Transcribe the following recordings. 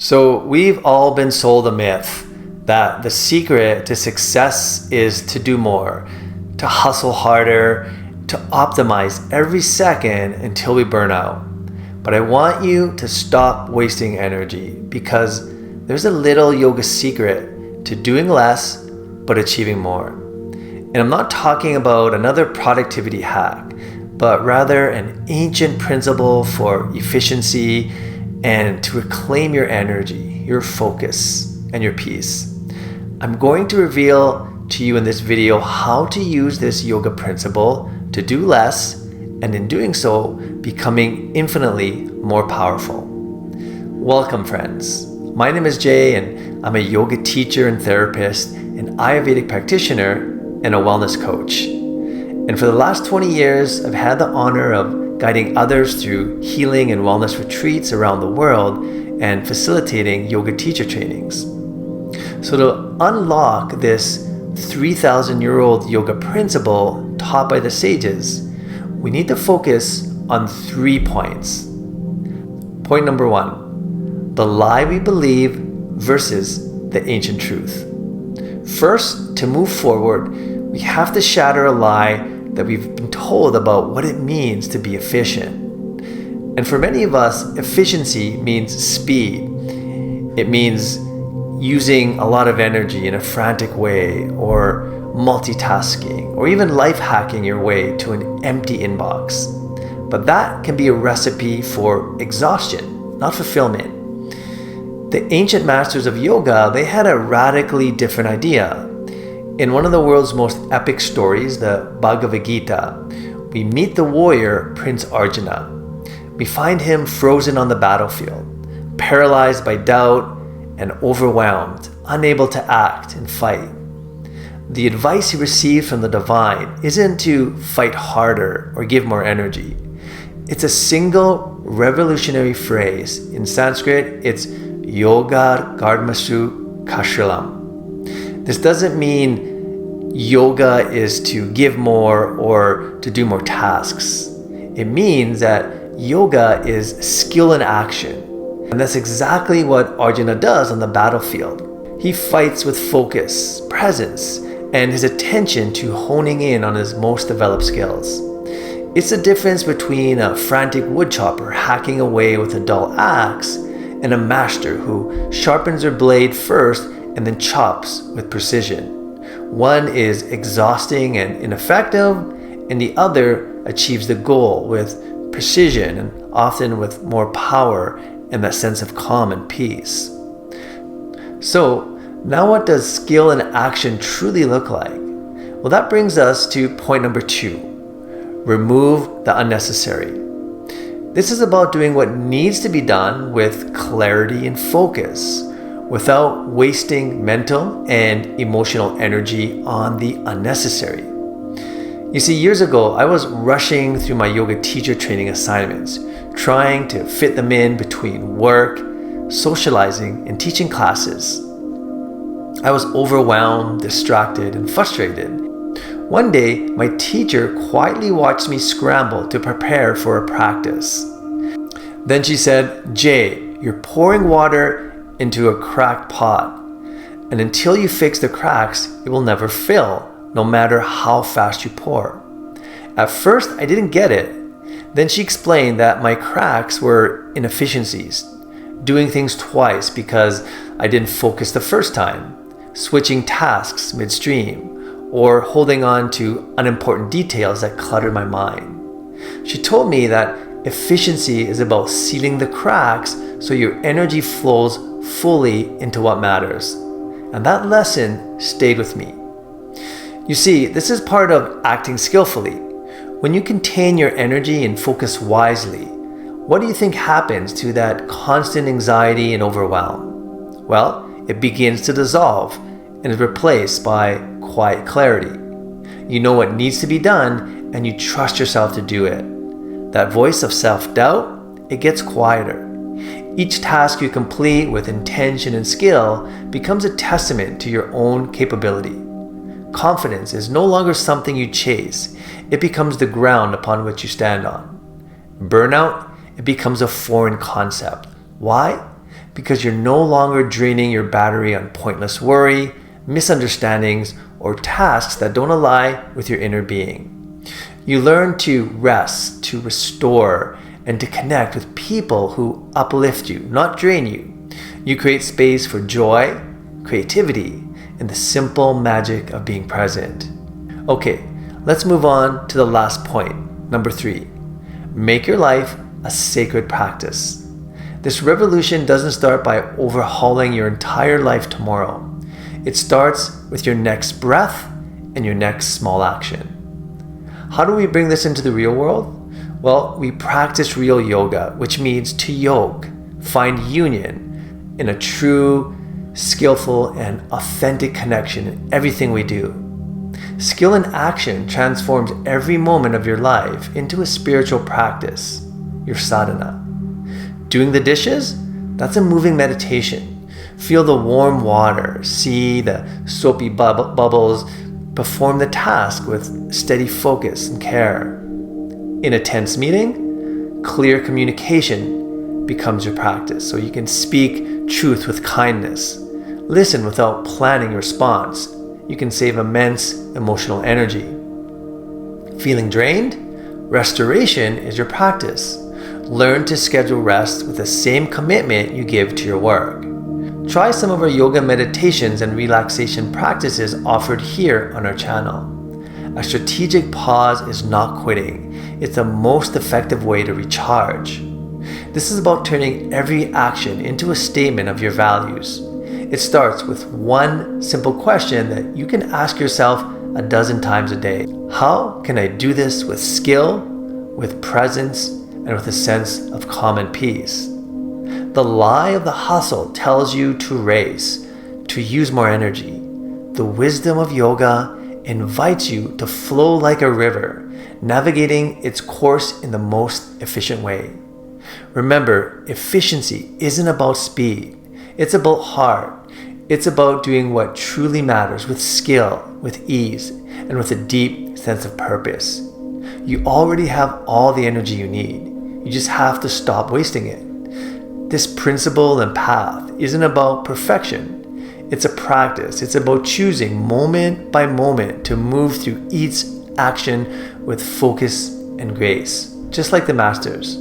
So we've all been sold a myth that the secret to success is to do more, to hustle harder, to optimize every second until we burn out. But I want you to stop wasting energy because there's a little yoga secret to doing less but achieving more. And I'm not talking about another productivity hack, but rather an ancient principle for efficiency and to reclaim your energy, your focus, and your peace. I'm going to reveal to you in this video how to use this yoga principle to do less, and in doing so, becoming infinitely more powerful. Welcome, friends. My name is Jay, and I'm a yoga teacher and therapist, an Ayurvedic practitioner, and a wellness coach. And for the last 20 years, I've had the honor of guiding others through healing and wellness retreats around the world and facilitating yoga teacher trainings. So to unlock this 3,000-year-old yoga principle taught by the sages, we need to focus on 3 points. Point number 1, the lie we believe versus the ancient truth. First, to move forward, we have to shatter a lie that we've been told about what it means to be efficient. And for many of us, efficiency means speed. It means using a lot of energy in a frantic way, or multitasking, or even life hacking your way to an empty inbox. But that can be a recipe for exhaustion, not fulfillment. The ancient masters of yoga, they had a radically different idea. In one of the world's most epic stories, the Bhagavad Gita, we meet the warrior Prince Arjuna. We find him frozen on the battlefield, paralyzed by doubt and overwhelmed, unable to act and fight. The advice he received from the divine isn't to fight harder or give more energy. It's a single revolutionary phrase. In Sanskrit, it's Yogah, karmasu, kaushalam. This doesn't mean yoga is to give more or to do more tasks. It means that yoga is skill in action. And that's exactly what Arjuna does on the battlefield. He fights with focus, presence, and his attention to honing in on his most developed skills. It's the difference between a frantic woodchopper hacking away with a dull axe and a master who sharpens their blade first and then chops with precision. One is exhausting and ineffective, and the other achieves the goal with precision and often with more power and that sense of calm and peace. So, now what does skill and action truly look like? Well, that brings us to point number 2. Remove the unnecessary. This is about doing what needs to be done with clarity and focus, without wasting mental and emotional energy on the unnecessary. You see, years ago, I was rushing through my yoga teacher training assignments, trying to fit them in between work, socializing, and teaching classes. I was overwhelmed, distracted, and frustrated. One day, my teacher quietly watched me scramble to prepare for a practice. Then she said, "Jay, you're pouring water into a cracked pot, and until you fix the cracks, it will never fill, no matter how fast you pour." At first, I didn't get it. Then she explained that my cracks were inefficiencies, doing things twice because I didn't focus the first time, switching tasks midstream, or holding on to unimportant details that cluttered my mind. She told me that efficiency is about sealing the cracks so your energy flows fully into what matters. And that lesson stayed with me. You see, this is part of acting skillfully. When you contain your energy and focus wisely, what do you think happens to that constant anxiety and overwhelm? Well, it begins to dissolve and is replaced by quiet clarity. You know what needs to be done and you trust yourself to do it. That voice of self-doubt, it gets quieter. Each task you complete with intention and skill becomes a testament to your own capability. Confidence is no longer something you chase. It becomes the ground upon which you stand on. Burnout, it becomes a foreign concept. Why? because you're no longer draining your battery on pointless worry, misunderstandings, or tasks that don't align with your inner being. You learn to rest, to restore, and to connect with people who uplift you, not drain you. You create space for joy, creativity, and the simple magic of being present. Okay, let's move on to the last point, number 3. Make your life a sacred practice. This revolution doesn't start by overhauling your entire life tomorrow. It starts with your next breath and your next small action. How do we bring this into the real world? Well, we practice real yoga, which means to yoke, find union in a true, skillful, and authentic connection in everything we do. Skill in action transforms every moment of your life into a spiritual practice, your sadhana. Doing the dishes? That's a moving meditation. Feel the warm water, see the soapy bubbles, perform the task with steady focus and care. In a tense meeting, clear communication becomes your practice, so you can speak truth with kindness. Listen without planning a response. You can save immense emotional energy. Feeling drained? Restoration is your practice. Learn to schedule rest with the same commitment you give to your work. Try some of our yoga meditations and relaxation practices offered here on our channel. A strategic pause is not quitting. It's the most effective way to recharge. This is about turning every action into a statement of your values. It starts with one simple question that you can ask yourself a dozen times a day. How can I do this with skill, with presence, and with a sense of calm and peace? The lie of the hustle tells you to race, to use more energy. The wisdom of yoga invites you to flow like a river, navigating its course in the most efficient way. Remember, efficiency isn't about speed. It's about heart. It's about doing what truly matters with skill, with ease, and with a deep sense of purpose. You already have all the energy you need. You just have to stop wasting it. This principle and path isn't about perfection. It's a practice. It's about choosing moment by moment to move through each action with focus and grace, just like the masters.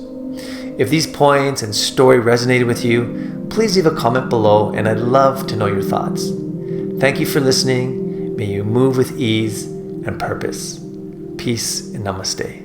If these points and story resonated with you, please leave a comment below and I'd love to know your thoughts. Thank you for listening. May you move with ease and purpose. Peace and namaste.